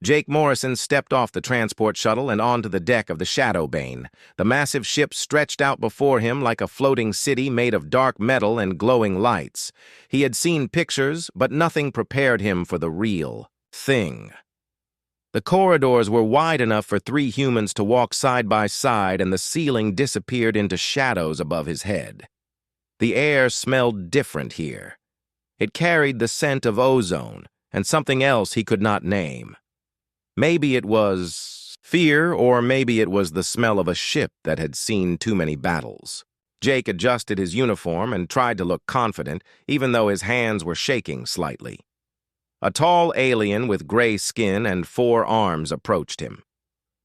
Jake Morrison stepped off the transport shuttle and onto the deck of the Shadowbane. The massive ship stretched out before him like a floating city made of dark metal and glowing lights. He had seen pictures, but nothing prepared him for the real thing. The corridors were wide enough for 3 humans to walk side by side, and the ceiling disappeared into shadows above his head. The air smelled different here. It carried the scent of ozone and something else he could not name. Maybe it was fear, or maybe it was the smell of a ship that had seen too many battles. Jake adjusted his uniform and tried to look confident, even though his hands were shaking slightly. A tall alien with gray skin and 4 arms approached him.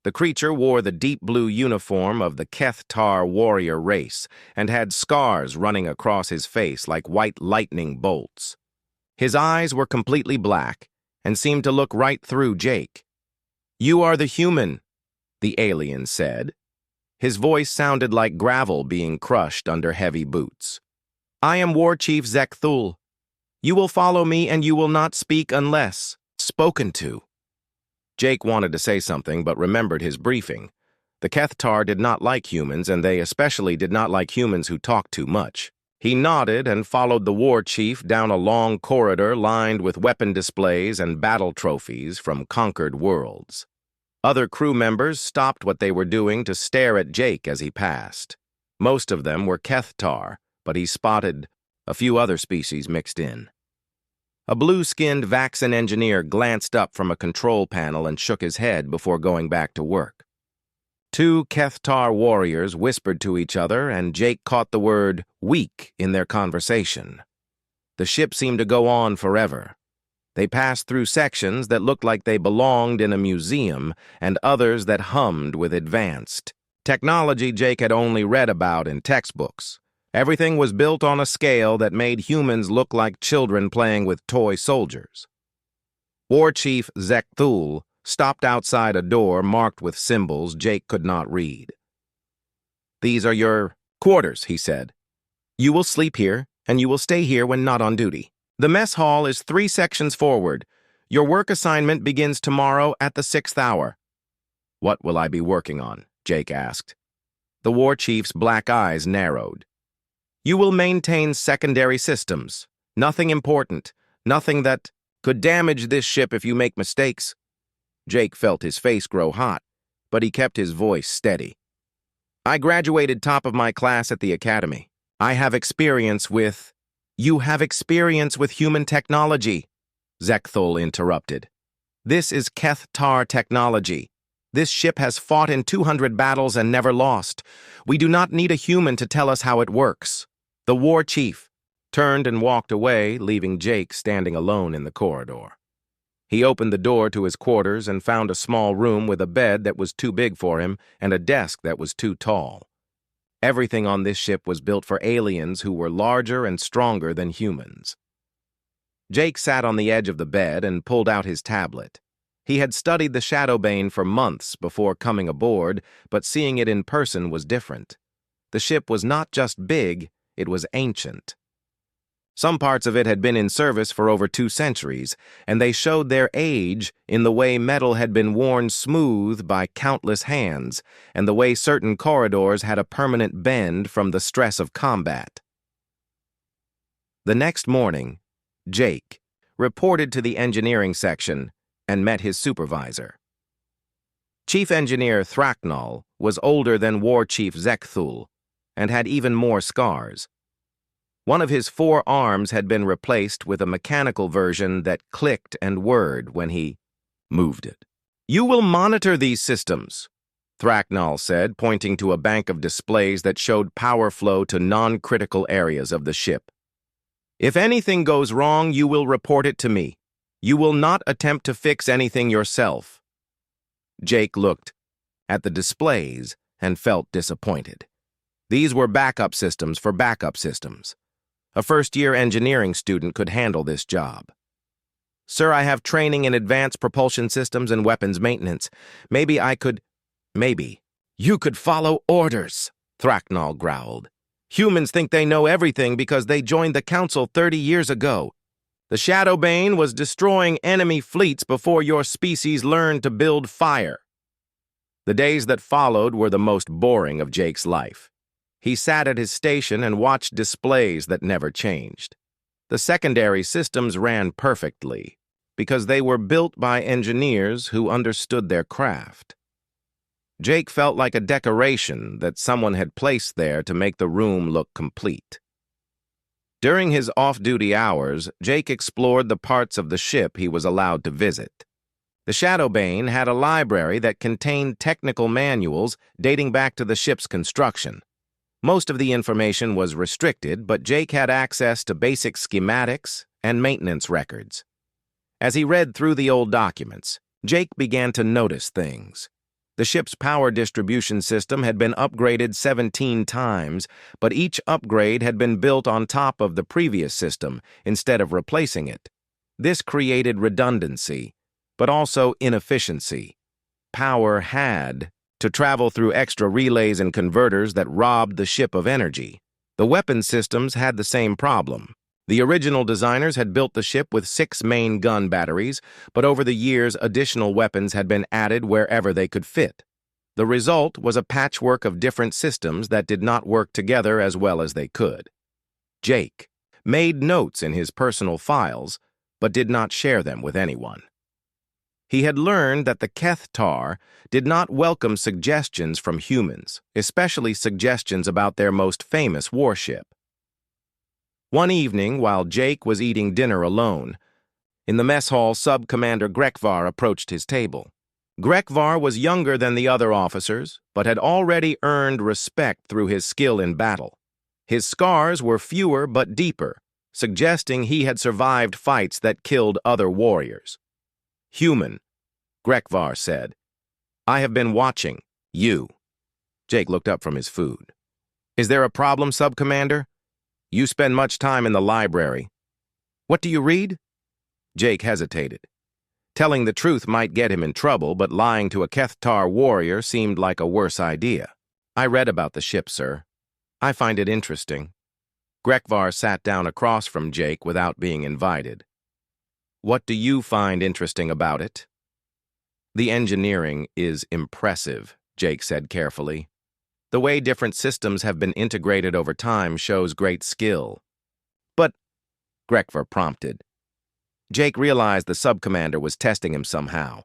The creature wore the deep blue uniform of the Kethtar warrior race and had scars running across his face like white lightning bolts. His eyes were completely black and seemed to look right through Jake. "You are the human," the alien said. His voice sounded like gravel being crushed under heavy boots. "I am War Chief Zekthul. You will follow me and you will not speak unless spoken to." Jake wanted to say something but remembered his briefing. The Kethtar did not like humans, and they especially did not like humans who talked too much. He nodded and followed the war chief down a long corridor lined with weapon displays and battle trophies from conquered worlds. Other crew members stopped what they were doing to stare at Jake as he passed. Most of them were Kethtar, but he spotted a few other species mixed in. A blue-skinned Vaxxan engineer glanced up from a control panel and shook his head before going back to work. 2 Kethtar warriors whispered to each other, and Jake caught the word weak in their conversation. The ship seemed to go on forever. They passed through sections that looked like they belonged in a museum and others that hummed with advanced technology Jake had only read about in textbooks. Everything was built on a scale that made humans look like children playing with toy soldiers. War Chief Zekthul stopped outside a door marked with symbols Jake could not read. "These are your quarters," he said. "You will sleep here, and you will stay here when not on duty. The mess hall is 3 sections forward. Your work assignment begins tomorrow at the 6th hour. "What will I be working on?" Jake asked. The war chief's black eyes narrowed. "You will maintain secondary systems. Nothing important. Nothing that could damage this ship if you make mistakes." Jake felt his face grow hot, but he kept his voice steady. "I graduated top of my class at the academy. I have experience with—" "You have experience with human technology," Zekthul interrupted. "This is Kethtar technology. This ship has fought in 200 battles and never lost. We do not need a human to tell us how it works." The war chief turned and walked away, leaving Jake standing alone in the corridor. He opened the door to his quarters and found a small room with a bed that was too big for him and a desk that was too tall. Everything on this ship was built for aliens who were larger and stronger than humans. Jake sat on the edge of the bed and pulled out his tablet. He had studied the Shadowbane for months before coming aboard, but seeing it in person was different. The ship was not just big, it was ancient. Some parts of it had been in service for over 2 centuries, and they showed their age in the way metal had been worn smooth by countless hands, and the way certain corridors had a permanent bend from the stress of combat. The next morning, Jake reported to the engineering section and met his supervisor. Chief Engineer Thraknal was older than War Chief Zekthul and had even more scars. One of his 4 arms had been replaced with a mechanical version that clicked and whirred when he moved it. "You will monitor these systems," Thraknal said, pointing to a bank of displays that showed power flow to non-critical areas of the ship. "If anything goes wrong, you will report it to me. You will not attempt to fix anything yourself." Jake looked at the displays and felt disappointed. These were backup systems for backup systems. A first-year engineering student could handle this job. "Sir, I have training in advanced propulsion systems and weapons maintenance. Maybe I could—" "Maybe. You could follow orders," Thraknal growled. "Humans think they know everything because they joined the council 30 years ago. The Shadowbane was destroying enemy fleets before your species learned to build fire. The days that followed were the most boring of Jake's life. He sat at his station and watched displays that never changed. The secondary systems ran perfectly because they were built by engineers who understood their craft. Jake felt like a decoration that someone had placed there to make the room look complete. During his off-duty hours, Jake explored the parts of the ship he was allowed to visit. The Shadowbane had a library that contained technical manuals dating back to the ship's construction. Most of the information was restricted, but Jake had access to basic schematics and maintenance records. As he read through the old documents, Jake began to notice things. The ship's power distribution system had been upgraded 17 times, but each upgrade had been built on top of the previous system instead of replacing it. This created redundancy, but also inefficiency. Power had to travel through extra relays and converters that robbed the ship of energy. The weapon systems had the same problem. The original designers had built the ship with 6 main gun batteries, but over the years additional weapons had been added wherever they could fit. The result was a patchwork of different systems that did not work together as well as they could. Jake made notes in his personal files, but did not share them with anyone. He had learned that the Kethtar did not welcome suggestions from humans, especially suggestions about their most famous warship. One evening, while Jake was eating dinner alone, in the mess hall, Sub-Commander Grekvar approached his table. Grekvar was younger than the other officers, but had already earned respect through his skill in battle. His scars were fewer but deeper, suggesting he had survived fights that killed other warriors. "Human," Grekvar said. "I have been watching you." Jake looked up from his food. "Is there a problem, Sub-Commander? You spend much time in the library. What do you read?" Jake hesitated. Telling the truth might get him in trouble, but lying to a Kethtar warrior seemed like a worse idea. "I read about the ship, sir. I find it interesting." Grekvar sat down across from Jake without being invited. "What do you find interesting about it?" "The engineering is impressive," Jake said carefully. "The way different systems have been integrated over time shows great skill." "But," Grekvar prompted. Jake realized the sub-commander was testing him somehow.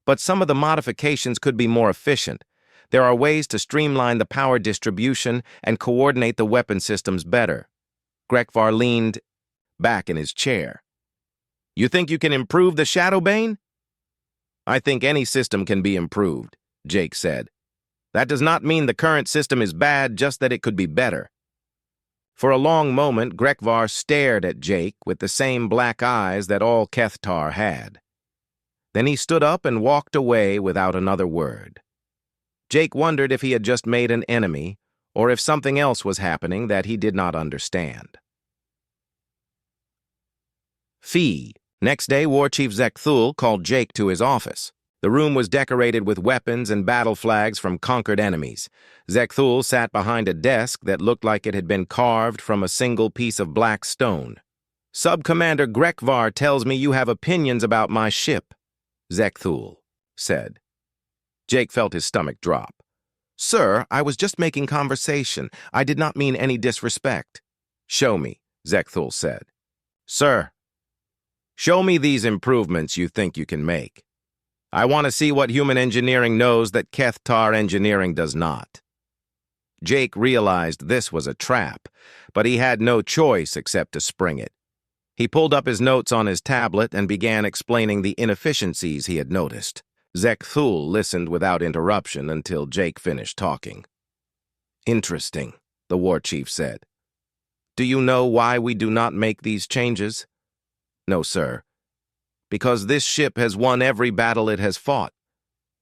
"But some of the modifications could be more efficient. There are ways to streamline the power distribution and coordinate the weapon systems better." Grekvar leaned back in his chair. "You think you can improve the Shadowbane?" "I think any system can be improved," Jake said. "That does not mean the current system is bad, just that it could be better." For a long moment, Grekvar stared at Jake with the same black eyes that all Kethtar had. Then he stood up and walked away without another word. Jake wondered if he had just made an enemy, or if something else was happening that he did not understand. Fee. Next day, War Chief Zekthul called Jake to his office. The room was decorated with weapons and battle flags from conquered enemies. Zekthul sat behind a desk that looked like it had been carved from a single piece of black stone. "Sub-Commander Grekvar tells me you have opinions about my ship," Zekthul said. Jake felt his stomach drop. "Sir, I was just making conversation. I did not mean any disrespect." "Show me," Zekthul said. "Sir, show me these improvements you think you can make. I want to see what human engineering knows that Kethtar engineering does not." Jake realized this was a trap, but he had no choice except to spring it. He pulled up his notes on his tablet and began explaining the inefficiencies he had noticed. Zekthul listened without interruption until Jake finished talking. "Interesting," the war chief said. "Do you know why we do not make these changes?" "No, sir. Because this ship has won every battle it has fought.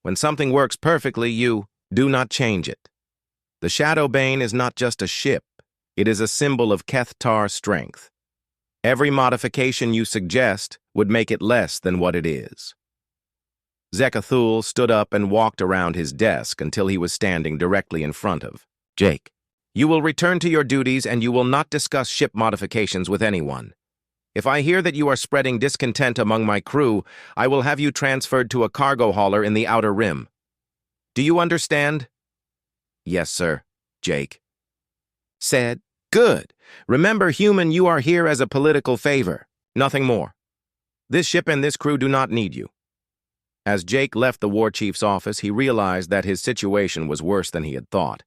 When something works perfectly, you do not change it. The Shadowbane is not just a ship. It is a symbol of Kethtar strength. Every modification you suggest would make it less than what it is." Zekthul stood up and walked around his desk until he was standing directly in front of Jake. "You will return to your duties and you will not discuss ship modifications with anyone. If I hear that you are spreading discontent among my crew, I will have you transferred to a cargo hauler in the Outer Rim. Do you understand?" "Yes, sir," Jake said. "Good. Remember, human, you are here as a political favor. Nothing more. This ship and this crew do not need you." As Jake left the war chief's office, he realized that his situation was worse than he had thought.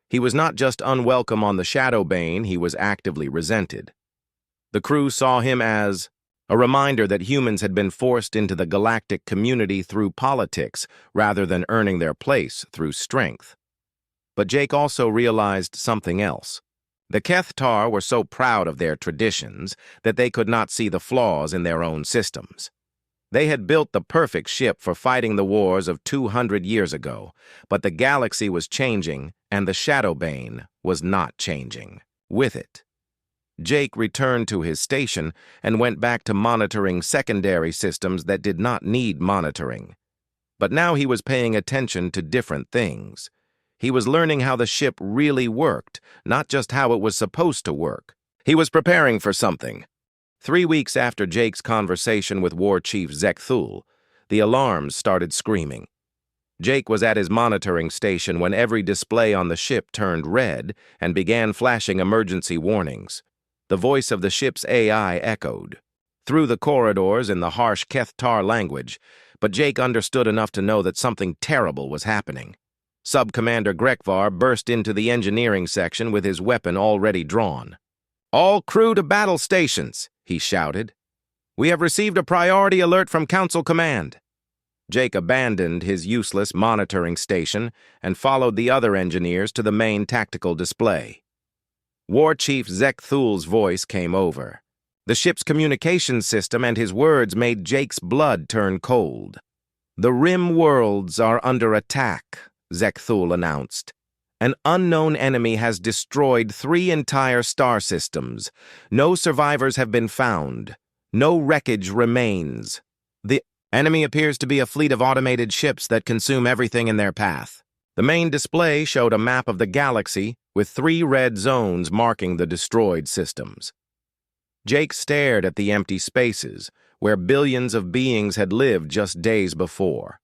He was not just unwelcome on the Shadow Bane, he was actively resented. The crew saw him as a reminder that humans had been forced into the galactic community through politics rather than earning their place through strength. But Jake also realized something else. The Kethtar were so proud of their traditions that they could not see the flaws in their own systems. They had built the perfect ship for fighting the wars of 200 years ago, but the galaxy was changing and the Shadow Bane was not changing with it. Jake returned to his station and went back to monitoring secondary systems that did not need monitoring. But now he was paying attention to different things. He was learning how the ship really worked, not just how it was supposed to work. He was preparing for something. 3 weeks after Jake's conversation with War Chief Zekthul, the alarms started screaming. Jake was at his monitoring station when every display on the ship turned red and began flashing emergency warnings. The voice of the ship's AI echoed through the corridors in the harsh Kethtar language, but Jake understood enough to know that something terrible was happening. Sub-Commander Grekvar burst into the engineering section with his weapon already drawn. "All crew to battle stations," he shouted. "We have received a priority alert from Council Command." Jake abandoned his useless monitoring station and followed the other engineers to the main tactical display. War Chief Zekthul's voice came over. The ship's communications system and his words made Jake's blood turn cold. "The Rim worlds are under attack," Zekthul announced. "An unknown enemy has destroyed 3 entire star systems. No survivors have been found. No wreckage remains. The enemy appears to be a fleet of automated ships that consume everything in their path." The main display showed a map of the galaxy with 3 red zones marking the destroyed systems. Jake stared at the empty spaces where billions of beings had lived just days before.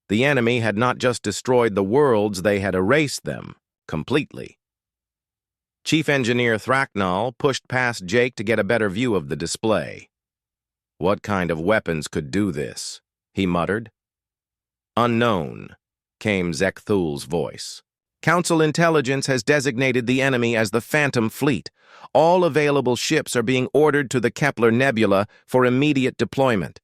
The enemy had not just destroyed the worlds, they had erased them completely. Chief Engineer Thraknal pushed past Jake to get a better view of the display. "What kind of weapons could do this?" he muttered. "Unknown," came Zekthul's voice. "Council intelligence has designated the enemy as the Phantom Fleet. All available ships are being ordered to the Kepler Nebula for immediate deployment."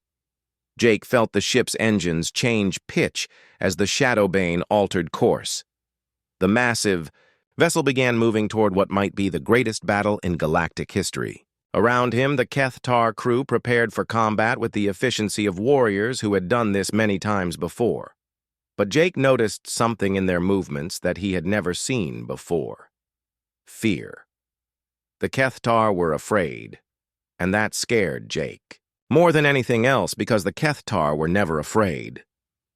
Jake felt the ship's engines change pitch as the Shadow Bane altered course. The massive vessel began moving toward what might be the greatest battle in galactic history. Around him, the Kethtar crew prepared for combat with the efficiency of warriors who had done this many times before. But Jake noticed something in their movements that he had never seen before. Fear. The Kethtar were afraid, and that scared Jake. More than anything else, because the Kethtar were never afraid.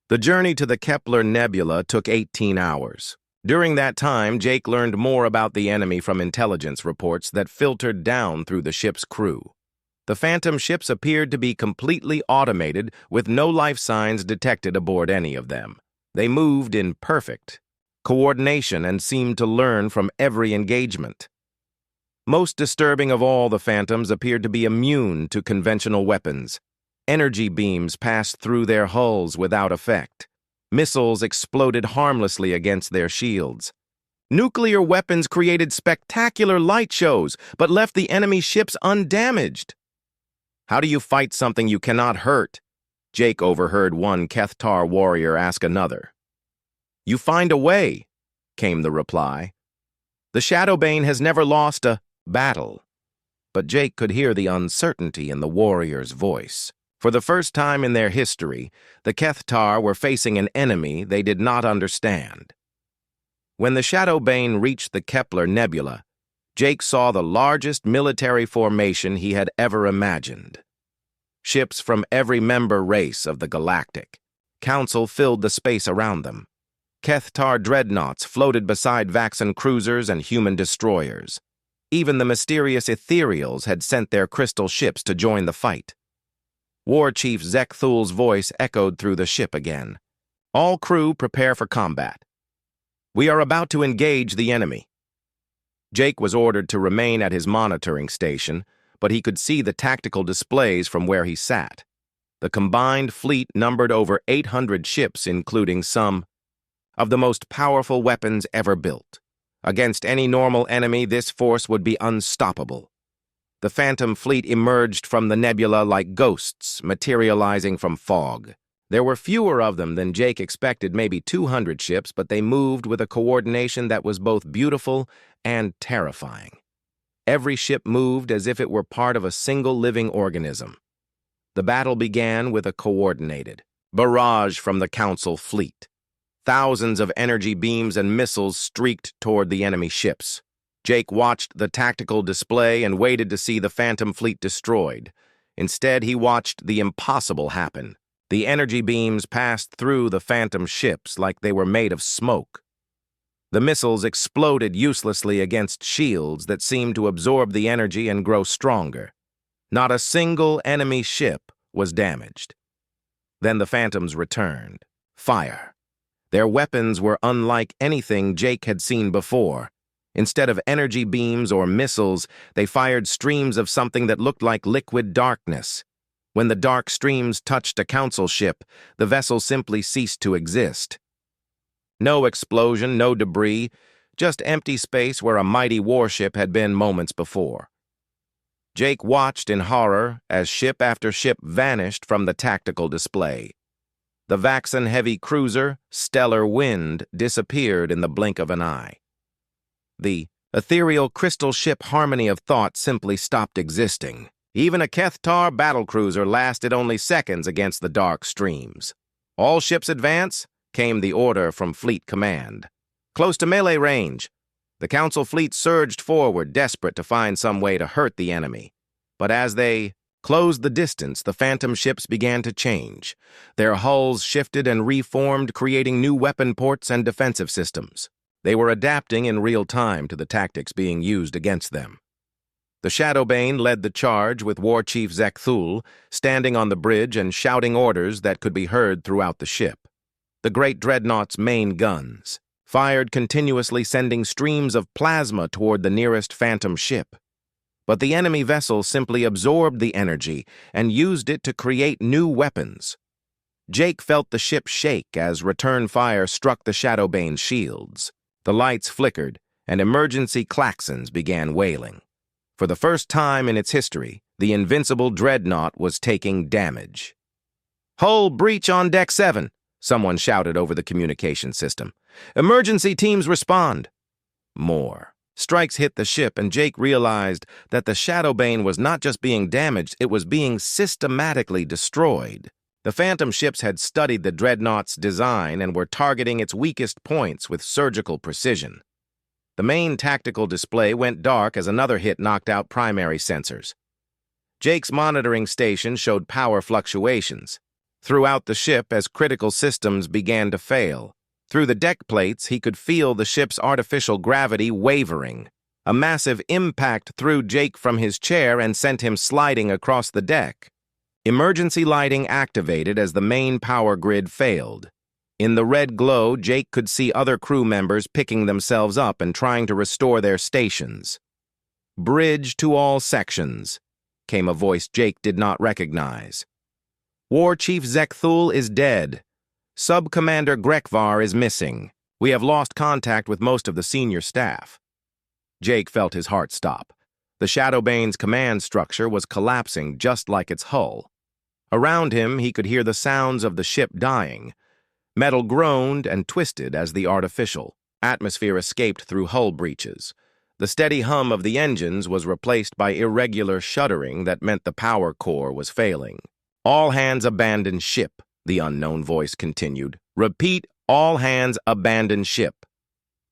The journey to the Kepler Nebula took 18 hours. During that time, Jake learned more about the enemy from intelligence reports that filtered down through the ship's crew. The Phantom ships appeared to be completely automated, with no life signs detected aboard any of them. They moved in perfect coordination and seemed to learn from every engagement. Most disturbing of all, the Phantoms appeared to be immune to conventional weapons. Energy beams passed through their hulls without effect. Missiles exploded harmlessly against their shields. Nuclear weapons created spectacular light shows, but left the enemy ships undamaged. "How do you fight something you cannot hurt?" Jake overheard one Kethtar warrior ask another. "You find a way," came the reply. "The Shadow Bane has never lost a battle." But Jake could hear the uncertainty in the warrior's voice. For the first time in their history, the Kethtar were facing an enemy they did not understand. When the Shadow Bane reached the Kepler Nebula, Jake saw the largest military formation he had ever imagined. Ships from every member race of the Galactic Council filled the space around them. Kethtar dreadnoughts floated beside Vaxan cruisers and human destroyers. Even the mysterious ethereals had sent their crystal ships to join the fight. War Chief Zekthul's voice echoed through the ship again. All crew prepare for combat. We are about to engage the enemy. Jake was ordered to remain at his monitoring station, but he could see the tactical displays from where he sat. The combined fleet numbered over 800 ships, including some of the most powerful weapons ever built. Against any normal enemy, this force would be unstoppable. The Phantom Fleet emerged from the nebula like ghosts materializing from fog. There were fewer of them than Jake expected, maybe 200 ships, but they moved with a coordination that was both beautiful and terrifying. Every ship moved as if it were part of a single living organism. The battle began with a coordinated barrage from the Council fleet. Thousands of energy beams and missiles streaked toward the enemy ships. Jake watched the tactical display and waited to see the Phantom Fleet destroyed. Instead, he watched the impossible happen. The energy beams passed through the Phantom ships like they were made of smoke. The missiles exploded uselessly against shields that seemed to absorb the energy and grow stronger. Not a single enemy ship was damaged. Then the Phantoms returned. Fire. Their weapons were unlike anything Jake had seen before. Instead of energy beams or missiles, they fired streams of something that looked like liquid darkness. When the dark streams touched a Council ship, the vessel simply ceased to exist. No explosion, no debris, just empty space where a mighty warship had been moments before. Jake watched in horror as ship after ship vanished from the tactical display. The Vaxxon heavy cruiser, Stellar Wind, disappeared in the blink of an eye. The ethereal crystal ship Harmony of Thought simply stopped existing. Even a Kethtar battlecruiser lasted only seconds against the dark streams. All ships advance, came the order from Fleet Command. Close to melee range, the Council fleet surged forward, desperate to find some way to hurt the enemy. But as they closed the distance, the Phantom ships began to change. Their hulls shifted and reformed, creating new weapon ports and defensive systems. They were adapting in real time to the tactics being used against them. The Shadowbane led the charge with War Chief Zekthul standing on the bridge and shouting orders that could be heard throughout the ship. The great dreadnought's main guns fired continuously, sending streams of plasma toward the nearest Phantom ship. But the enemy vessel simply absorbed the energy and used it to create new weapons. Jake felt the ship shake as return fire struck the Shadowbane's shields. The lights flickered, and emergency klaxons began wailing. For the first time in its history, the invincible dreadnought was taking damage. "Hull breach on Deck 7, someone shouted over the communication system. "Emergency teams respond." More. Strikes hit the ship, and Jake realized that the Shadowbane was not just being damaged, it was being systematically destroyed. The Phantom ships had studied the dreadnought's design and were targeting its weakest points with surgical precision. The main tactical display went dark as another hit knocked out primary sensors. Jake's monitoring station showed power fluctuations throughout the ship as critical systems began to fail. Through the deck plates, he could feel the ship's artificial gravity wavering. A massive impact threw Jake from his chair and sent him sliding across the deck. Emergency lighting activated as the main power grid failed. In the red glow, Jake could see other crew members picking themselves up and trying to restore their stations. "Bridge to all sections," came a voice Jake did not recognize. "War Chief Zekthul is dead. Sub-Commander Grekvar is missing. We have lost contact with most of the senior staff." Jake felt his heart stop. The Shadowbane's command structure was collapsing just like its hull. Around him, he could hear the sounds of the ship dying. Metal groaned and twisted as the artificial atmosphere escaped through hull breaches. The steady hum of the engines was replaced by irregular shuddering that meant the power core was failing. "All hands abandon ship," the unknown voice continued. "Repeat, all hands abandon ship."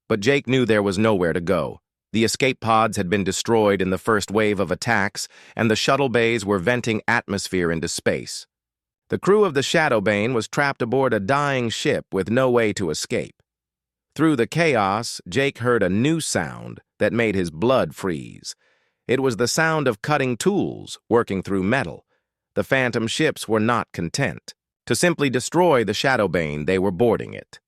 But Jake knew there was nowhere to go. The escape pods had been destroyed in the first wave of attacks, and the shuttle bays were venting atmosphere into space. The crew of the Shadowbane was trapped aboard a dying ship with no way to escape. Through the chaos, Jake heard a new sound, that made his blood freeze. It was the sound of cutting tools working through metal. The phantom ships were not content. To simply destroy the Shadowbane, they were boarding it.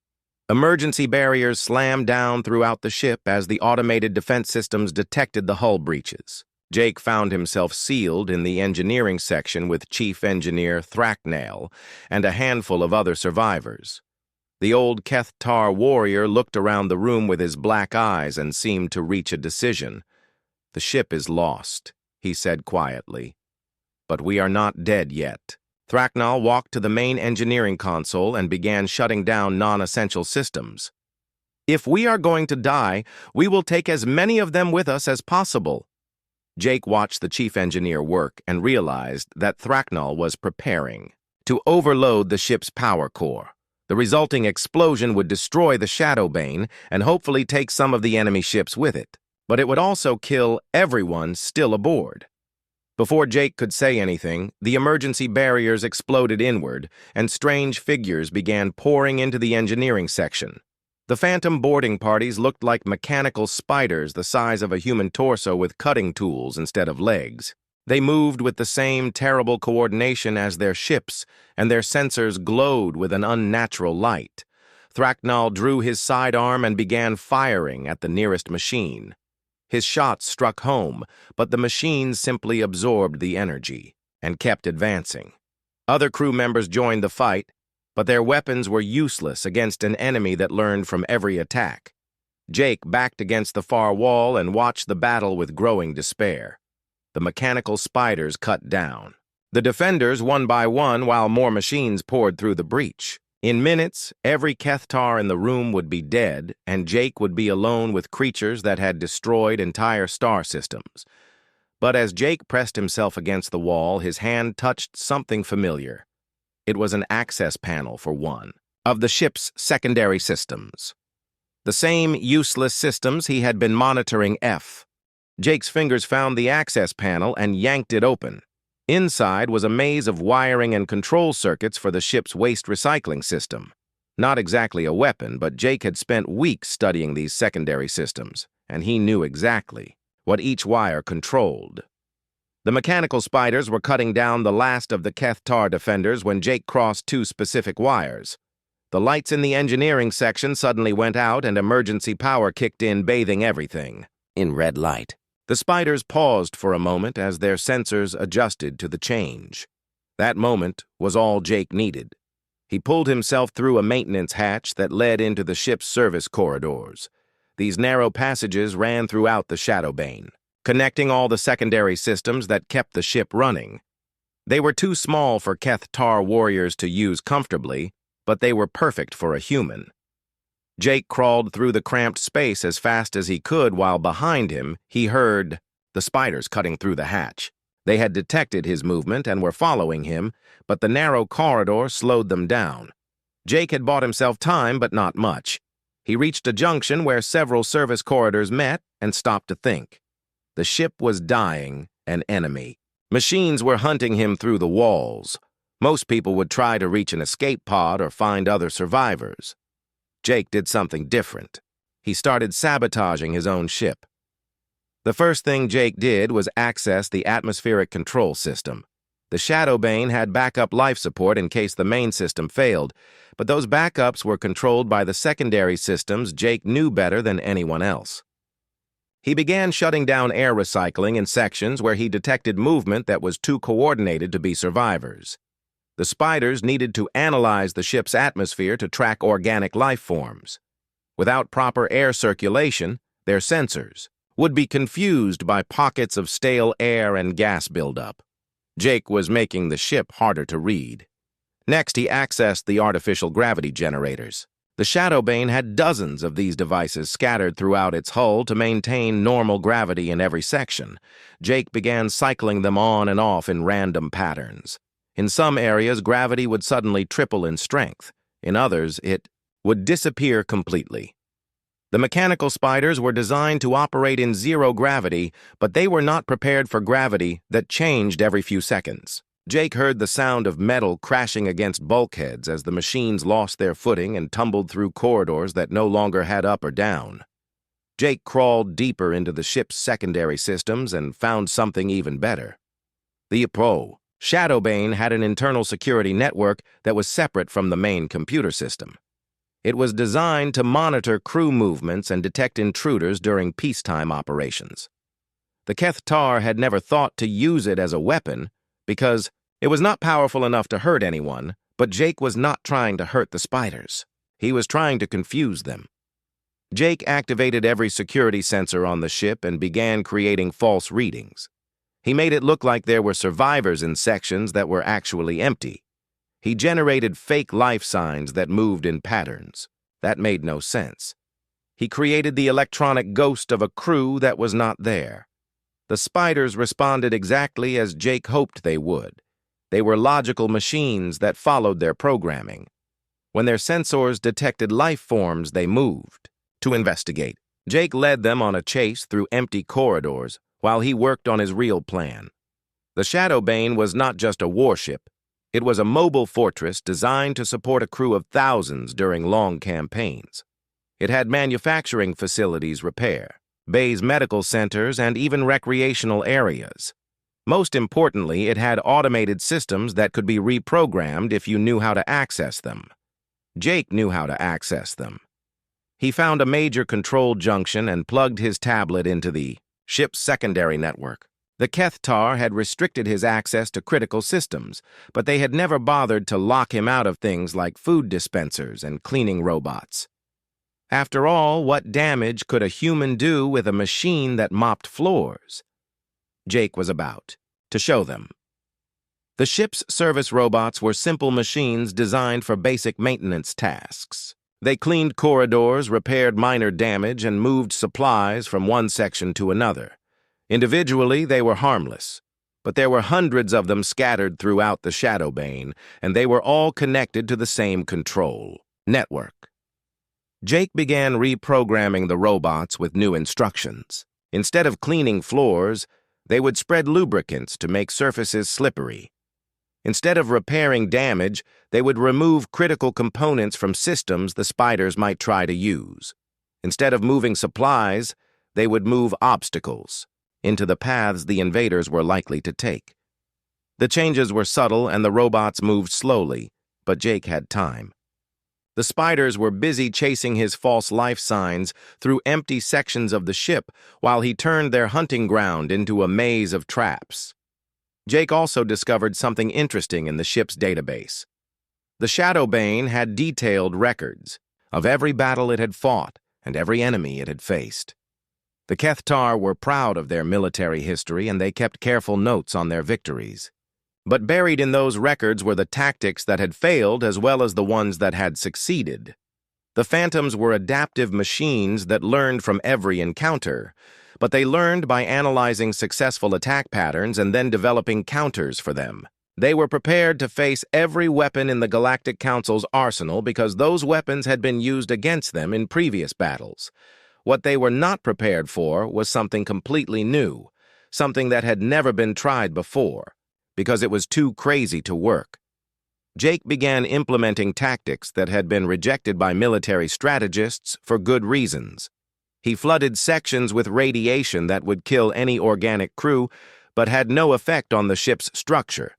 Emergency barriers slammed down throughout the ship as the automated defense systems detected the hull breaches. Jake found himself sealed in the engineering section with Chief Engineer Thracknail and a handful of other survivors. The old Kethtar warrior looked around the room with his black eyes and seemed to reach a decision. "The ship is lost," he said quietly. "But we are not dead yet." Thracknail walked to the main engineering console and began shutting down non-essential systems. "If we are going to die, we will take as many of them with us as possible." Jake watched the chief engineer work and realized that Thracknail was preparing to overload the ship's power core. The resulting explosion would destroy the Shadowbane and hopefully take some of the enemy ships with it, but it would also kill everyone still aboard. Before Jake could say anything, the emergency barriers exploded inward, and strange figures began pouring into the engineering section. The phantom boarding parties looked like mechanical spiders the size of a human torso with cutting tools instead of legs. They moved with the same terrible coordination as their ships, and their sensors glowed with an unnatural light. Thracknail drew his sidearm and began firing at the nearest machine. His shots struck home, but the machines simply absorbed the energy and kept advancing. Other crew members joined the fight, but their weapons were useless against an enemy that learned from every attack. Jake backed against the far wall and watched the battle with growing despair. The mechanical spiders cut down. The defenders one by one while more machines poured through the breach. In minutes, every Kethtar in the room would be dead, and Jake would be alone with creatures that had destroyed entire star systems. But as Jake pressed himself against the wall, his hand touched something familiar. It was an access panel for one of the ship's secondary systems. The same useless systems he had been monitoring. Jake's fingers found the access panel and yanked it open. Inside was a maze of wiring and control circuits for the ship's waste recycling system. Not exactly a weapon, but Jake had spent weeks studying these secondary systems, and he knew exactly what each wire controlled. The mechanical spiders were cutting down the last of the Kethtar defenders when Jake crossed two specific wires. The lights in the engineering section suddenly went out and emergency power kicked in, bathing everything in red light. The spiders paused for a moment as their sensors adjusted to the change. That moment was all Jake needed. He pulled himself through a maintenance hatch that led into the ship's service corridors. These narrow passages ran throughout the Shadowbane, connecting all the secondary systems that kept the ship running. They were too small for Kethtar warriors to use comfortably, but they were perfect for a human. Jake crawled through the cramped space as fast as he could while behind him he heard the spiders cutting through the hatch. They had detected his movement and were following him, but the narrow corridor slowed them down. Jake had bought himself time, but not much. He reached a junction where several service corridors met and stopped to think. The ship was dying an enemy. Machines were hunting him through the walls. Most people would try to reach an escape pod or find other survivors. Jake did something different. He started sabotaging his own ship. The first thing Jake did was access the atmospheric control system. The Shadowbane had backup life support in case the main system failed, but those backups were controlled by the secondary systems Jake knew better than anyone else. He began shutting down air recycling in sections where he detected movement that was too coordinated to be survivors. The spiders needed to analyze the ship's atmosphere to track organic life forms. Without proper air circulation, their sensors would be confused by pockets of stale air and gas buildup. Jake was making the ship harder to read. Next, he accessed the artificial gravity generators. The Shadowbane had dozens of these devices scattered throughout its hull to maintain normal gravity in every section. Jake began cycling them on and off in random patterns. In some areas, gravity would suddenly triple in strength. In others, it would disappear completely. The mechanical spiders were designed to operate in zero gravity, but they were not prepared for gravity that changed every few seconds. Jake heard the sound of metal crashing against bulkheads as the machines lost their footing and tumbled through corridors that no longer had up or down. Jake crawled deeper into the ship's secondary systems and found something even better. The Shadowbane had an internal security network that was separate from the main computer system. It was designed to monitor crew movements and detect intruders during peacetime operations. The Kethtar had never thought to use it as a weapon because it was not powerful enough to hurt anyone, but Jake was not trying to hurt the spiders. He was trying to confuse them. Jake activated every security sensor on the ship and began creating false readings. He made it look like there were survivors in sections that were actually empty. He generated fake life signs that moved in patterns. That made no sense. He created the electronic ghost of a crew that was not there. The spiders responded exactly as Jake hoped they would. They were logical machines that followed their programming. When their sensors detected life forms, they moved. To investigate, Jake led them on a chase through empty corridors while he worked on his real plan. The Shadowbane was not just a warship. It was a mobile fortress designed to support a crew of thousands during long campaigns. It had manufacturing facilities, repair, bays, medical centers, and even recreational areas. Most importantly, it had automated systems that could be reprogrammed if you knew how to access them. Jake knew how to access them. He found a major control junction and plugged his tablet into the ship's secondary network. The Kethtar had restricted his access to critical systems, but they had never bothered to lock him out of things like food dispensers and cleaning robots. After all, what damage could a human do with a machine that mopped floors? Jake was about to show them. The ship's service robots were simple machines designed for basic maintenance tasks. They cleaned corridors, repaired minor damage, and moved supplies from one section to another. Individually, they were harmless, but there were hundreds of them scattered throughout the Shadowbane, and they were all connected to the same control network. Jake began reprogramming the robots with new instructions. Instead of cleaning floors, they would spread lubricants to make surfaces slippery. Instead of repairing damage, they would remove critical components from systems the spiders might try to use. Instead of moving supplies, they would move obstacles into the paths the invaders were likely to take. The changes were subtle and the robots moved slowly, but Jake had time. The spiders were busy chasing his false life signs through empty sections of the ship while he turned their hunting ground into a maze of traps. Jake also discovered something interesting in the ship's database. The Shadowbane had detailed records of every battle it had fought and every enemy it had faced. The Kethtar were proud of their military history and they kept careful notes on their victories. But buried in those records were the tactics that had failed as well as the ones that had succeeded. The Phantoms were adaptive machines that learned from every encounter, but they learned by analyzing successful attack patterns and then developing counters for them. They were prepared to face every weapon in the Galactic Council's arsenal because those weapons had been used against them in previous battles. What they were not prepared for was something completely new, something that had never been tried before, because it was too crazy to work. Jake began implementing tactics that had been rejected by military strategists for good reasons. He flooded sections with radiation that would kill any organic crew, but had no effect on the ship's structure.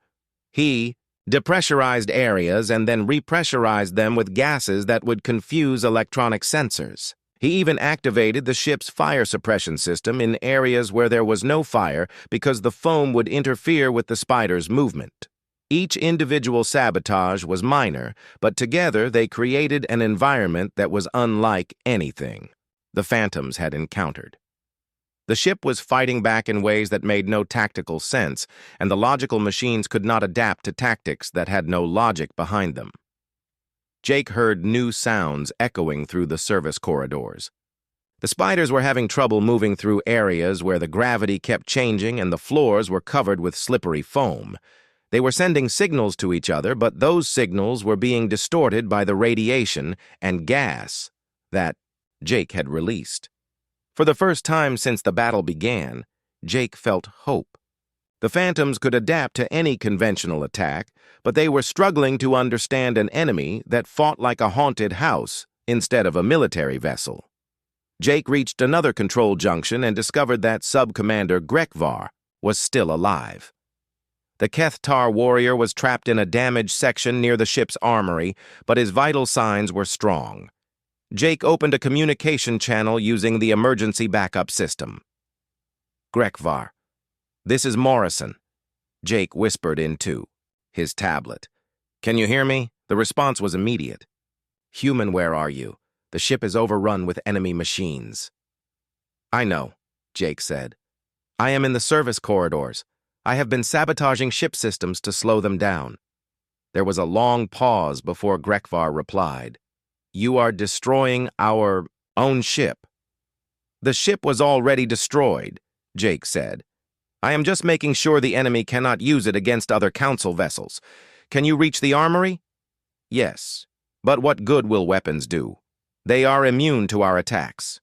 He depressurized areas and then repressurized them with gases that would confuse electronic sensors. He even activated the ship's fire suppression system in areas where there was no fire because the foam would interfere with the spiders' movement. Each individual sabotage was minor, but together they created an environment that was unlike anything the Phantoms had encountered. The ship was fighting back in ways that made no tactical sense, and the logical machines could not adapt to tactics that had no logic behind them. Jake heard new sounds echoing through the service corridors. The spiders were having trouble moving through areas where the gravity kept changing and the floors were covered with slippery foam. They were sending signals to each other, but those signals were being distorted by the radiation and gas that Jake had released. For the first time since the battle began, Jake felt hope. The Phantoms could adapt to any conventional attack, but they were struggling to understand an enemy that fought like a haunted house instead of a military vessel. Jake reached another control junction and discovered that Sub-Commander Grekvar was still alive. The Kethtar warrior was trapped in a damaged section near the ship's armory, but his vital signs were strong. Jake opened a communication channel using the emergency backup system. "Grekvar, this is Morrison," Jake whispered into his tablet. "Can you hear me?" The response was immediate. "Human, where are you? The ship is overrun with enemy machines." "I know," Jake said. "I am in the service corridors. I have been sabotaging ship systems to slow them down." There was a long pause before Grekvar replied. "You are destroying our own ship." "The ship was already destroyed," Jake said. "I am just making sure the enemy cannot use it against other council vessels. Can you reach the armory?" "Yes. But what good will weapons do? They are immune to our attacks."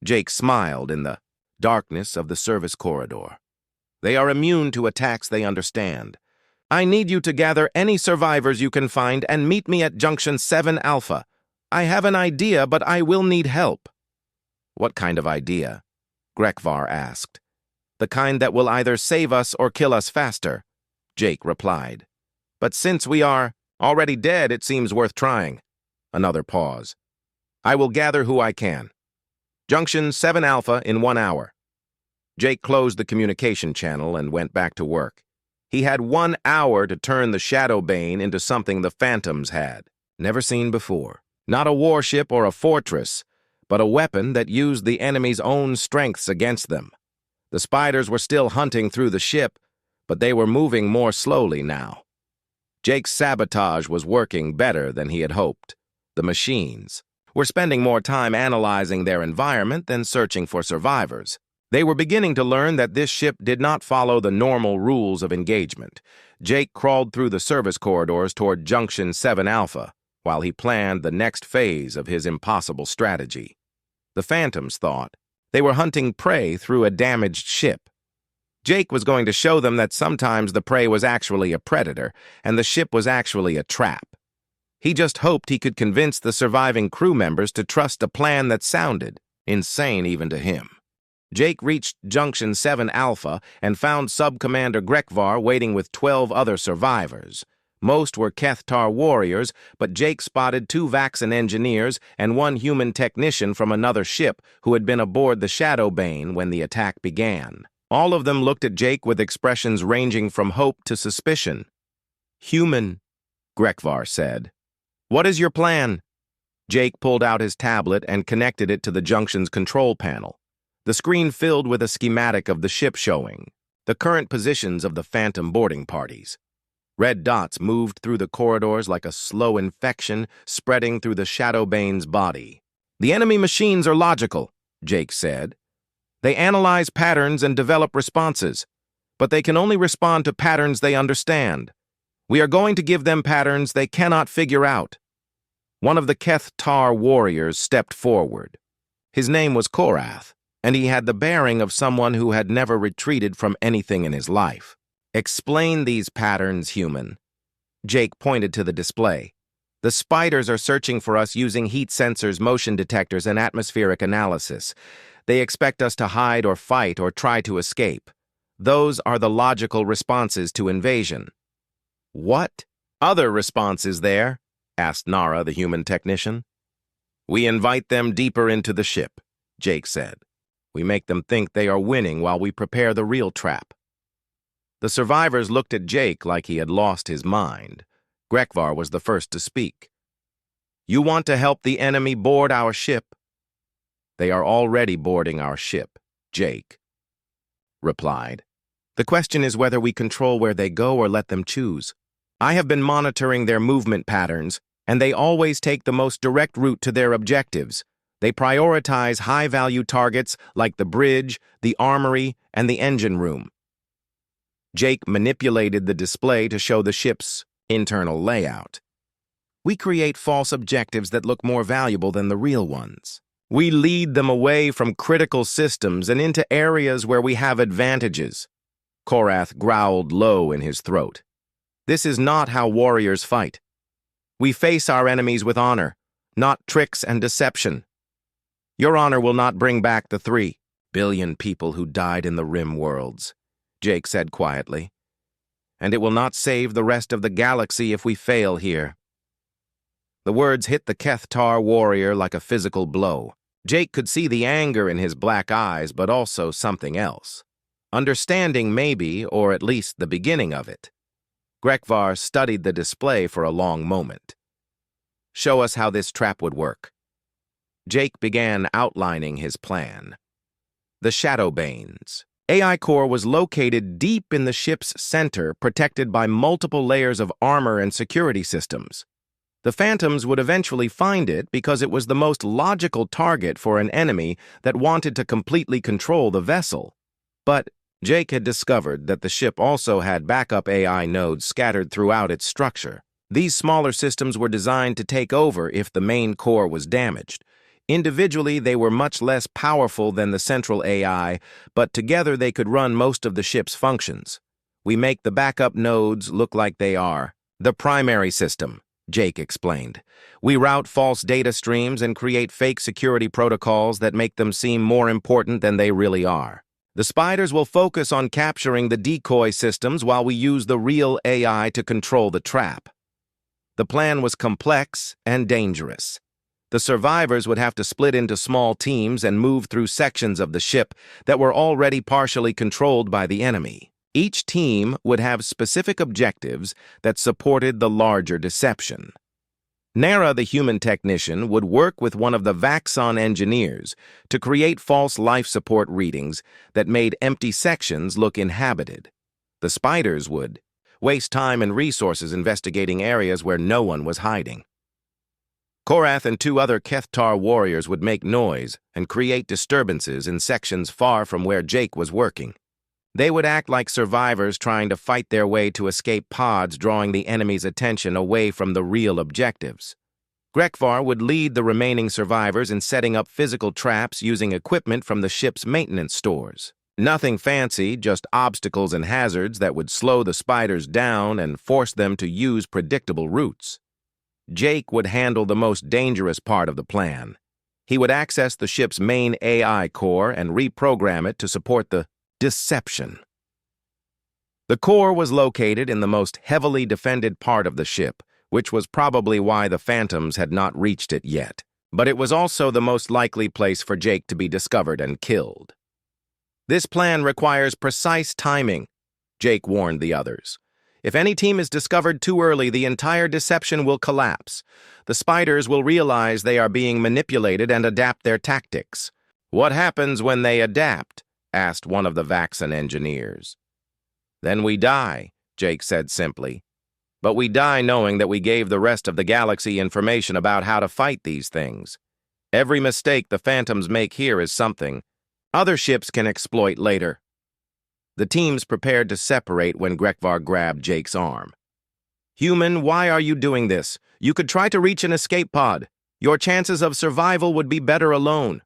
Jake smiled in the darkness of the service corridor. "They are immune to attacks they understand. I need you to gather any survivors you can find and meet me at Junction 7 Alpha. I have an idea, but I will need help." "What kind of idea?" Grekvar asked. "The kind that will either save us or kill us faster," Jake replied. "But since we are already dead, it seems worth trying." Another pause. "I will gather who I can. Junction 7 Alpha in 1 hour." Jake closed the communication channel and went back to work. He had 1 hour to turn the Shadow Bane into something the Phantoms had never seen before. Not a warship or a fortress, but a weapon that used the enemy's own strengths against them. The spiders were still hunting through the ship, but they were moving more slowly now. Jake's sabotage was working better than he had hoped. The machines were spending more time analyzing their environment than searching for survivors. They were beginning to learn that this ship did not follow the normal rules of engagement. Jake crawled through the service corridors toward Junction 7 Alpha, while he planned the next phase of his impossible strategy. The Phantoms thought they were hunting prey through a damaged ship. Jake was going to show them that sometimes the prey was actually a predator, and the ship was actually a trap. He just hoped he could convince the surviving crew members to trust a plan that sounded insane even to him. Jake reached Junction 7 Alpha and found Sub-Commander Grekvar waiting with 12 other survivors. Most were Kethtar warriors, but Jake spotted 2 Vaxxan engineers and 1 human technician from another ship who had been aboard the Shadow Bane when the attack began. All of them looked at Jake with expressions ranging from hope to suspicion. "Human," Grekvar said. "What is your plan?" Jake pulled out his tablet and connected it to the Junction's control panel. The screen filled with a schematic of the ship showing the current positions of the Phantom boarding parties. Red dots moved through the corridors like a slow infection spreading through the Shadow Bane's body. "The enemy machines are logical," Jake said. "They analyze patterns and develop responses, but they can only respond to patterns they understand. We are going to give them patterns they cannot figure out." One of the Kethtar warriors stepped forward. His name was Korath, and he had the bearing of someone who had never retreated from anything in his life. "Explain these patterns, human." Jake pointed to the display. "The spiders are searching for us using heat sensors, motion detectors, and atmospheric analysis. They expect us to hide or fight or try to escape. Those are the logical responses to invasion." "What other response is there?" asked Nara, the human technician. "We invite them deeper into the ship," Jake said. "We make them think they are winning while we prepare the real trap." The survivors looked at Jake like he had lost his mind. Grekvar was the first to speak. "You want to help the enemy board our ship?" "They are already boarding our ship," Jake replied. "The question is whether we control where they go or let them choose. I have been monitoring their movement patterns, and they always take the most direct route to their objectives. They prioritize high-value targets like the bridge, the armory, and the engine room." Jake manipulated the display to show the ship's internal layout. "We create false objectives that look more valuable than the real ones. We lead them away from critical systems and into areas where we have advantages." Korath growled low in his throat. "This is not how warriors fight. We face our enemies with honor, not tricks and deception." Your honor will not bring back the 3 billion people who died in the Rim worlds, Jake said quietly. And it will not save the rest of the galaxy if we fail here. The words hit the Kethtar warrior like a physical blow. Jake could see the anger in his black eyes, but also something else. Understanding maybe, or at least the beginning of it. Grekvar studied the display for a long moment. Show us how this trap would work. Jake began outlining his plan. The Shadowbanes. AI core was located deep in the ship's center, protected by multiple layers of armor and security systems. The Phantoms would eventually find it because it was the most logical target for an enemy that wanted to completely control the vessel. But Jake had discovered that the ship also had backup AI nodes scattered throughout its structure. These smaller systems were designed to take over if the main core was damaged. Individually, they were much less powerful than the central AI, but together they could run most of the ship's functions. We make the backup nodes look like they are the primary system, Jake explained. We route false data streams and create fake security protocols that make them seem more important than they really are. The spiders will focus on capturing the decoy systems while we use the real AI to control the trap. The plan was complex and dangerous. The survivors would have to split into small teams and move through sections of the ship that were already partially controlled by the enemy. Each team would have specific objectives that supported the larger deception. Nara, the human technician, would work with one of the Vaxxon engineers to create false life support readings that made empty sections look inhabited. The spiders would waste time and resources investigating areas where no one was hiding. Korath and 2 other Kethtar warriors would make noise and create disturbances in sections far from where Jake was working. They would act like survivors trying to fight their way to escape pods, drawing the enemy's attention away from the real objectives. Grekvar would lead the remaining survivors in setting up physical traps using equipment from the ship's maintenance stores. Nothing fancy, just obstacles and hazards that would slow the spiders down and force them to use predictable routes. Jake would handle the most dangerous part of the plan. He would access the ship's main AI core and reprogram it to support the deception. The core was located in the most heavily defended part of the ship, which was probably why the Phantoms had not reached it yet. But it was also the most likely place for Jake to be discovered and killed. This plan requires precise timing, Jake warned the others. If any team is discovered too early, the entire deception will collapse. The spiders will realize they are being manipulated and adapt their tactics. What happens when they adapt? Asked one of the Vaxxon engineers. Then we die, Jake said simply. But we die knowing that we gave the rest of the galaxy information about how to fight these things. Every mistake the Phantoms make here is something other ships can exploit later. The teams prepared to separate when Grekvar grabbed Jake's arm. Human, why are you doing this? You could try to reach an escape pod. Your chances of survival would be better alone.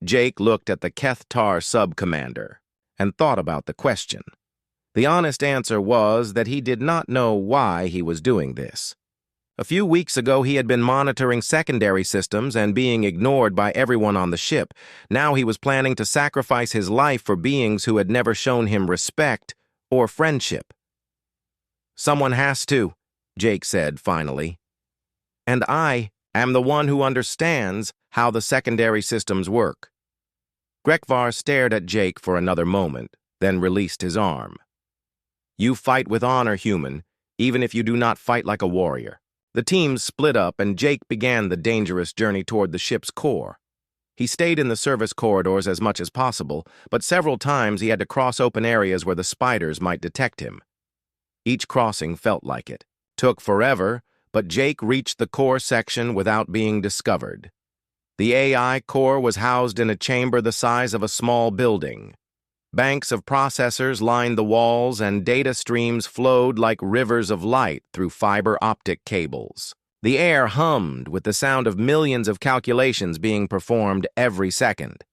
Jake looked at the Kethtar sub-commander and thought about the question. The honest answer was that he did not know why he was doing this. A few weeks ago, he had been monitoring secondary systems and being ignored by everyone on the ship. Now he was planning to sacrifice his life for beings who had never shown him respect or friendship. Someone has to, Jake said finally. And I am the one who understands how the secondary systems work. Grekvar stared at Jake for another moment, then released his arm. You fight with honor, human, even if you do not fight like a warrior. The teams split up and Jake began the dangerous journey toward the ship's core. He stayed in the service corridors as much as possible, but several times he had to cross open areas where the spiders might detect him. Each crossing felt like it. Took forever, but Jake reached the core section without being discovered. The AI core was housed in a chamber the size of a small building. Banks of processors lined the walls and data streams flowed like rivers of light through fiber optic cables. The air hummed with the sound of millions of calculations being performed every second.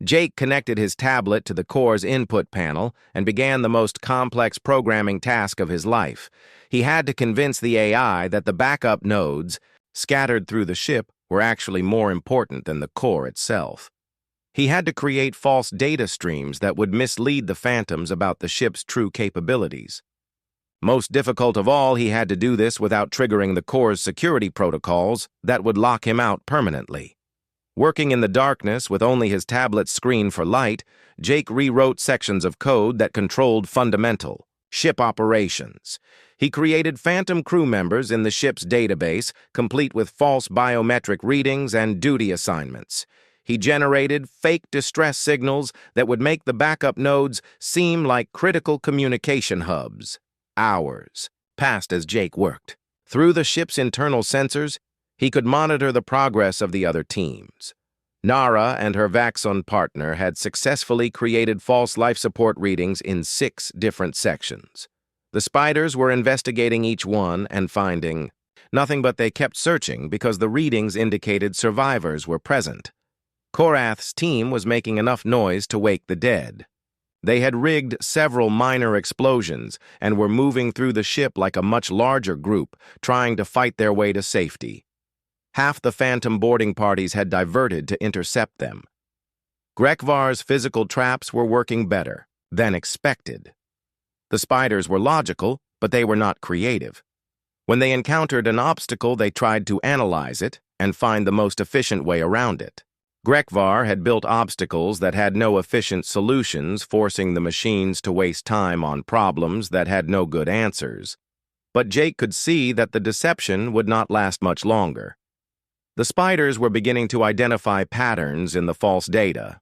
Jake connected his tablet to the core's input panel and began the most complex programming task of his life. He had to convince the AI that the backup nodes, scattered through the ship, were actually more important than the core itself. He had to create false data streams that would mislead the Phantoms about the ship's true capabilities. Most difficult of all, he had to do this without triggering the core's security protocols that would lock him out permanently. Working in the darkness with only his tablet's screen for light, Jake rewrote sections of code that controlled fundamental ship operations. He created Phantom crew members in the ship's database, complete with false biometric readings and duty assignments. He generated fake distress signals that would make the backup nodes seem like critical communication hubs. Hours passed as Jake worked. Through the ship's internal sensors, he could monitor the progress of the other teams. Nara and her Vaxxon partner had successfully created false life support readings in 6 different sections. The Spiders were investigating each one and finding nothing, but they kept searching because the readings indicated survivors were present. Korath's team was making enough noise to wake the dead. They had rigged several minor explosions and were moving through the ship like a much larger group, trying to fight their way to safety. Half the Phantom boarding parties had diverted to intercept them. Grekvar's physical traps were working better than expected. The Spiders were logical, but they were not creative. When they encountered an obstacle, they tried to analyze it and find the most efficient way around it. Grekvar had built obstacles that had no efficient solutions, forcing the machines to waste time on problems that had no good answers. But Jake could see that the deception would not last much longer. The Spiders were beginning to identify patterns in the false data.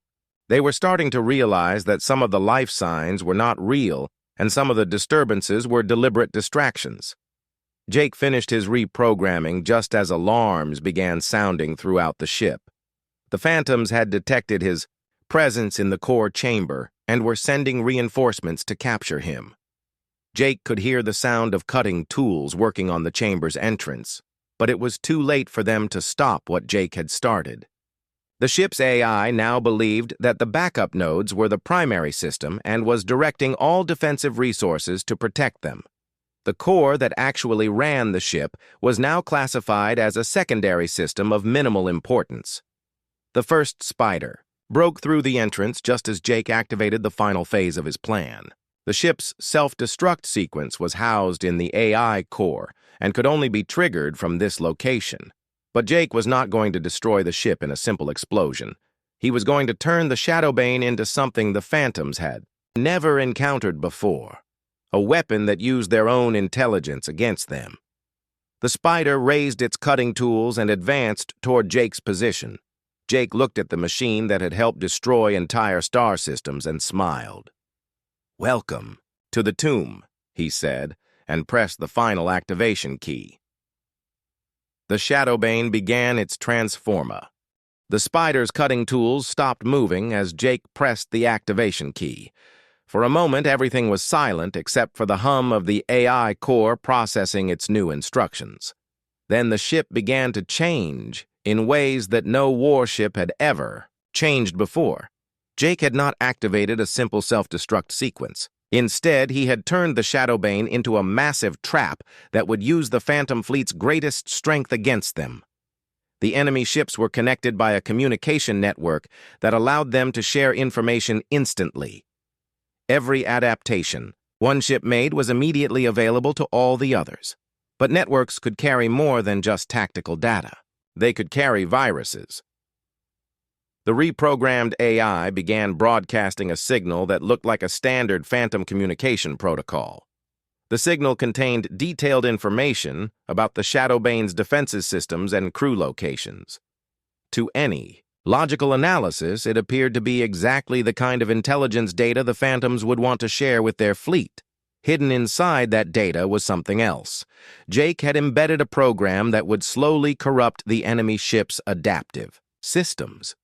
They were starting to realize that some of the life signs were not real and some of the disturbances were deliberate distractions. Jake finished his reprogramming just as alarms began sounding throughout the ship. The Phantoms had detected his presence in the core chamber and were sending reinforcements to capture him. Jake could hear the sound of cutting tools working on the chamber's entrance, but it was too late for them to stop what Jake had started. The ship's AI now believed that the backup nodes were the primary system and was directing all defensive resources to protect them. The core that actually ran the ship was now classified as a secondary system of minimal importance. The first Spider broke through the entrance just as Jake activated the final phase of his plan. The ship's self-destruct sequence was housed in the AI core and could only be triggered from this location. But Jake was not going to destroy the ship in a simple explosion. He was going to turn the Shadowbane into something the Phantoms had never encountered before, a weapon that used their own intelligence against them. The Spider raised its cutting tools and advanced toward Jake's position. Jake looked at the machine that had helped destroy entire star systems and smiled. "Welcome to the tomb," he said, and pressed the final activation key. The Shadowbane began its transforma. The Spider's cutting tools stopped moving as Jake pressed the activation key. For a moment, everything was silent except for the hum of the AI core processing its new instructions. Then the ship began to change in ways that no warship had ever changed before. Jake had not activated a simple self-destruct sequence. Instead, he had turned the Shadowbane into a massive trap that would use the Phantom Fleet's greatest strength against them. The enemy ships were connected by a communication network that allowed them to share information instantly. Every adaptation one ship made was immediately available to all the others. But networks could carry more than just tactical data. They could carry viruses. The reprogrammed AI began broadcasting a signal that looked like a standard Phantom communication protocol. The signal contained detailed information about the Shadowbane's defenses systems and crew locations. To any logical analysis, it appeared to be exactly the kind of intelligence data the Phantoms would want to share with their fleet. Hidden inside that data was something else. Jake had embedded a program that would slowly corrupt the enemy ship's adaptive systems.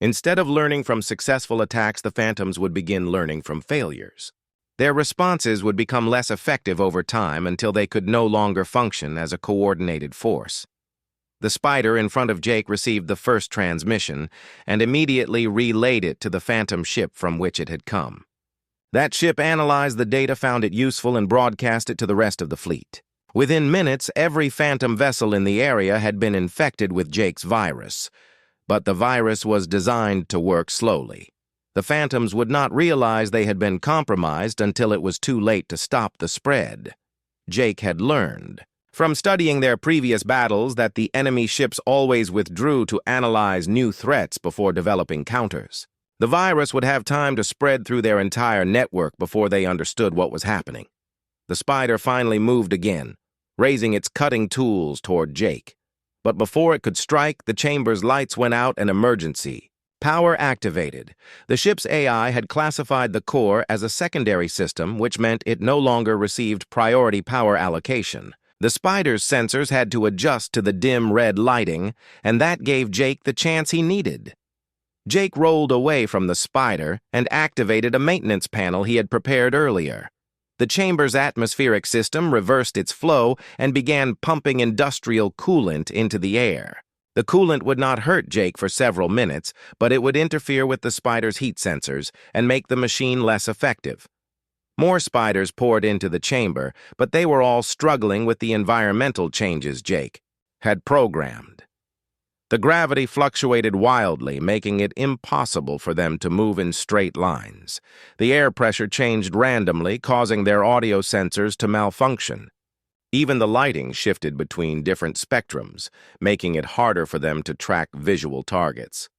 Instead of learning from successful attacks, the Phantoms would begin learning from failures. Their responses would become less effective over time until they could no longer function as a coordinated force. The Spider in front of Jake received the first transmission and immediately relayed it to the Phantom ship from which it had come. That ship analyzed the data, found it useful, and broadcast it to the rest of the fleet. Within minutes, every phantom vessel in the area had been infected with Jake's virus. But the virus was designed to work slowly. The phantoms would not realize they had been compromised until it was too late to stop the spread. Jake had learned from studying their previous battles that the enemy ships always withdrew to analyze new threats before developing counters. The virus would have time to spread through their entire network before they understood what was happening. The spider finally moved again, raising its cutting tools toward Jake. But before it could strike, the chamber's lights went out and emergency. Power activated. The ship's AI had classified the core as a secondary system, which meant it no longer received priority power allocation. The spider's sensors had to adjust to the dim red lighting, and that gave Jake the chance he needed. Jake rolled away from the spider and activated a maintenance panel he had prepared earlier. The chamber's atmospheric system reversed its flow and began pumping industrial coolant into the air. The coolant would not hurt Jake for several minutes, but it would interfere with the spider's heat sensors and make the machine less effective. More spiders poured into the chamber, but they were all struggling with the environmental changes Jake had programmed. The gravity fluctuated wildly, making it impossible for them to move in straight lines. The air pressure changed randomly, causing their audio sensors to malfunction. Even the lighting shifted between different spectrums, making it harder for them to track visual targets.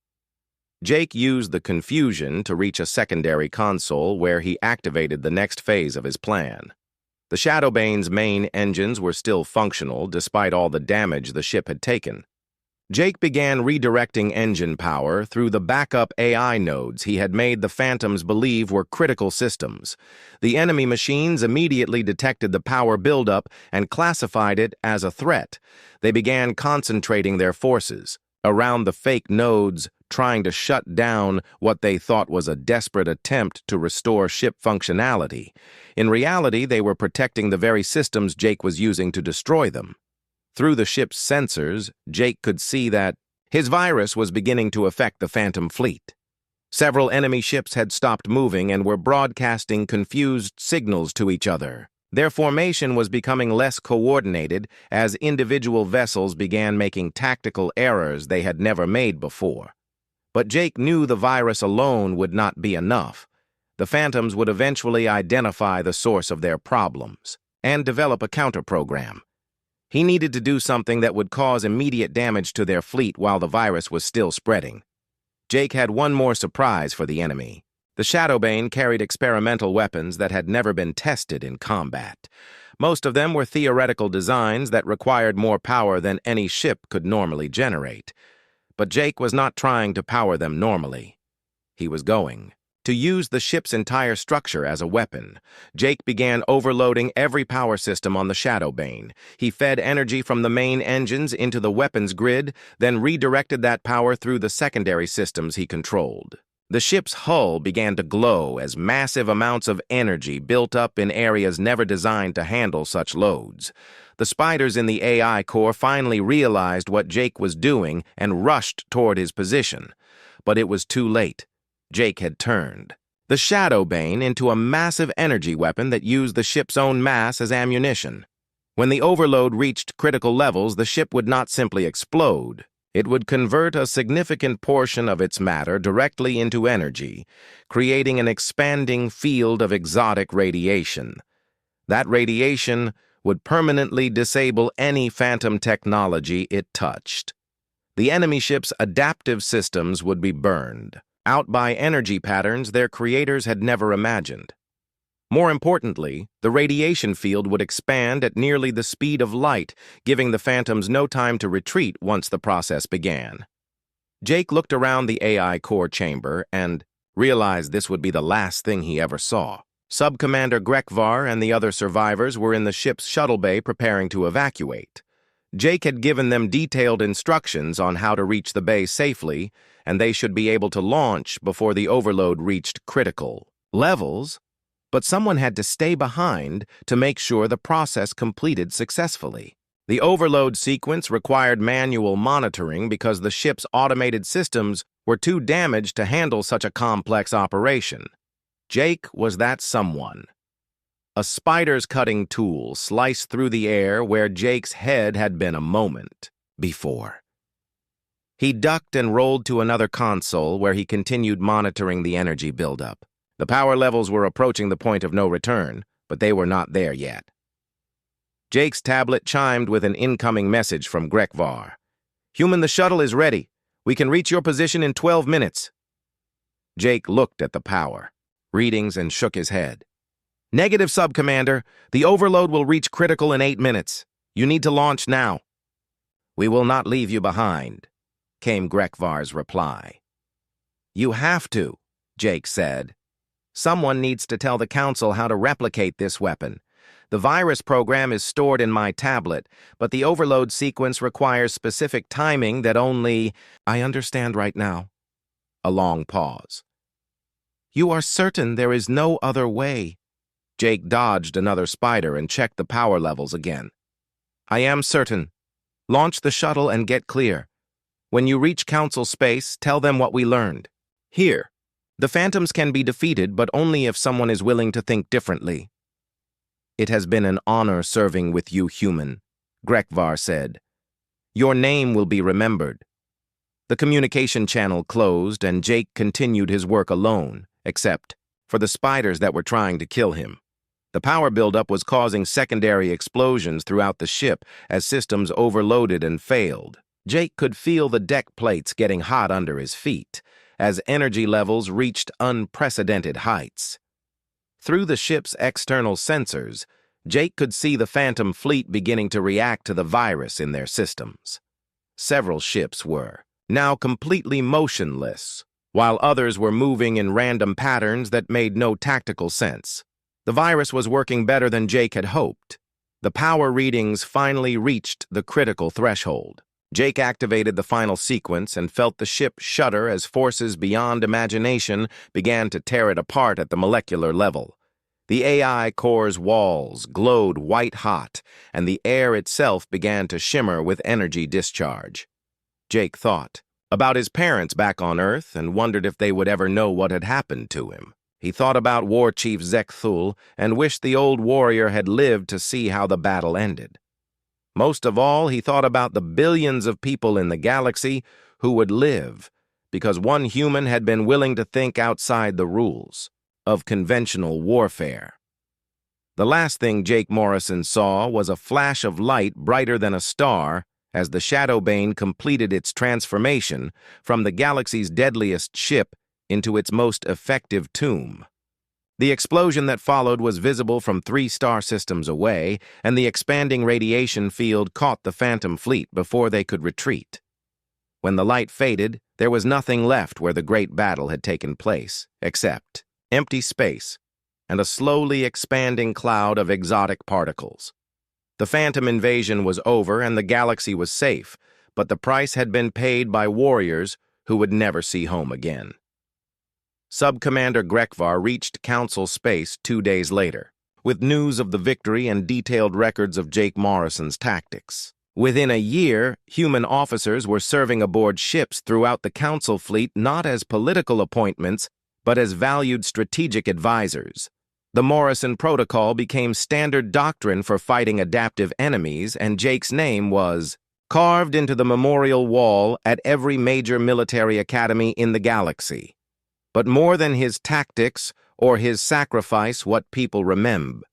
Jake used the confusion to reach a secondary console where he activated the next phase of his plan. The Shadowbane's main engines were still functional despite all the damage the ship had taken. Jake began redirecting engine power through the backup AI nodes he had made the Phantoms believe were critical systems. The enemy machines immediately detected the power buildup and classified it as a threat. They began concentrating their forces around the fake nodes, trying to shut down what they thought was a desperate attempt to restore ship functionality. In reality, they were protecting the very systems Jake was using to destroy them. Through the ship's sensors, Jake could see that his virus was beginning to affect the Phantom fleet. Several enemy ships had stopped moving and were broadcasting confused signals to each other. Their formation was becoming less coordinated as individual vessels began making tactical errors they had never made before. But Jake knew the virus alone would not be enough. The Phantoms would eventually identify the source of their problems and develop a counter-program. He needed to do something that would cause immediate damage to their fleet while the virus was still spreading. Jake had one more surprise for the enemy. The Shadowbane carried experimental weapons that had never been tested in combat. Most of them were theoretical designs that required more power than any ship could normally generate. But Jake was not trying to power them normally. He was going to use the ship's entire structure as a weapon. Jake began overloading every power system on the Shadowbane. He fed energy from the main engines into the weapons grid, then redirected that power through the secondary systems he controlled. The ship's hull began to glow as massive amounts of energy built up in areas never designed to handle such loads. The spiders in the AI core finally realized what Jake was doing and rushed toward his position. But it was too late. Jake had turned the Shadowbane into a massive energy weapon that used the ship's own mass as ammunition. When the overload reached critical levels, the ship would not simply explode. It would convert a significant portion of its matter directly into energy, creating an expanding field of exotic radiation. That radiation would permanently disable any Phantom technology it touched. The enemy ship's adaptive systems would be burned out by energy patterns their creators had never imagined. More importantly, the radiation field would expand at nearly the speed of light, giving the Phantoms no time to retreat once the process began. Jake looked around the AI core chamber and realized this would be the last thing he ever saw. Sub-Commander Grekvar and the other survivors were in the ship's shuttle bay preparing to evacuate. Jake had given them detailed instructions on how to reach the bay safely, and they should be able to launch before the overload reached critical levels, but someone had to stay behind to make sure the process completed successfully. The overload sequence required manual monitoring because the ship's automated systems were too damaged to handle such a complex operation. Jake was that someone. A spider's cutting tool sliced through the air where Jake's head had been a moment before. He ducked and rolled to another console where he continued monitoring the energy buildup. The power levels were approaching the point of no return, but they were not there yet. Jake's tablet chimed with an incoming message from Grekvar. "Human, the shuttle is ready. We can reach your position in 12 minutes. Jake looked at the power readings and shook his head. "Negative, Sub-Commander. The overload will reach critical in 8 minutes. You need to launch now." "We will not leave you behind," came Grekvar's reply. "You have to," Jake said. "Someone needs to tell the Council how to replicate this weapon. The virus program is stored in my tablet, but the overload sequence requires specific timing that only I understand right now." A long pause. "You are certain there is no other way?" Jake dodged another spider and checked the power levels again. "I am certain. Launch the shuttle and get clear. When you reach Council space, tell them what we learned. Here, the Phantoms can be defeated, but only if someone is willing to think differently." "It has been an honor serving with you, human," Grekvar said. "Your name will be remembered." The communication channel closed, and Jake continued his work alone, except for the spiders that were trying to kill him. The power buildup was causing secondary explosions throughout the ship as systems overloaded and failed. Jake could feel the deck plates getting hot under his feet as energy levels reached unprecedented heights. Through the ship's external sensors, Jake could see the Phantom fleet beginning to react to the virus in their systems. Several ships were now completely motionless, while others were moving in random patterns that made no tactical sense. The virus was working better than Jake had hoped. The power readings finally reached the critical threshold. Jake activated the final sequence and felt the ship shudder as forces beyond imagination began to tear it apart at the molecular level. The AI core's walls glowed white-hot, and the air itself began to shimmer with energy discharge. Jake thought about his parents back on Earth and wondered if they would ever know what had happened to him. He thought about War Chief Zekthul and wished the old warrior had lived to see how the battle ended. Most of all, he thought about the billions of people in the galaxy who would live because one human had been willing to think outside the rules of conventional warfare. The last thing Jake Morrison saw was a flash of light brighter than a star as the Shadowbane completed its transformation from the galaxy's deadliest ship into its most effective tomb. The explosion that followed was visible from 3 star systems away, and the expanding radiation field caught the Phantom fleet before they could retreat. When the light faded, there was nothing left where the great battle had taken place, except empty space and a slowly expanding cloud of exotic particles. The Phantom invasion was over and the galaxy was safe, but the price had been paid by warriors who would never see home again. Sub-Commander Grekvar reached Council space 2 days later, with news of the victory and detailed records of Jake Morrison's tactics. Within a year, human officers were serving aboard ships throughout the Council fleet not as political appointments, but as valued strategic advisors. The Morrison Protocol became standard doctrine for fighting adaptive enemies, and Jake's name was carved into the memorial wall at every major military academy in the galaxy. But more than his tactics or his sacrifice, what people remember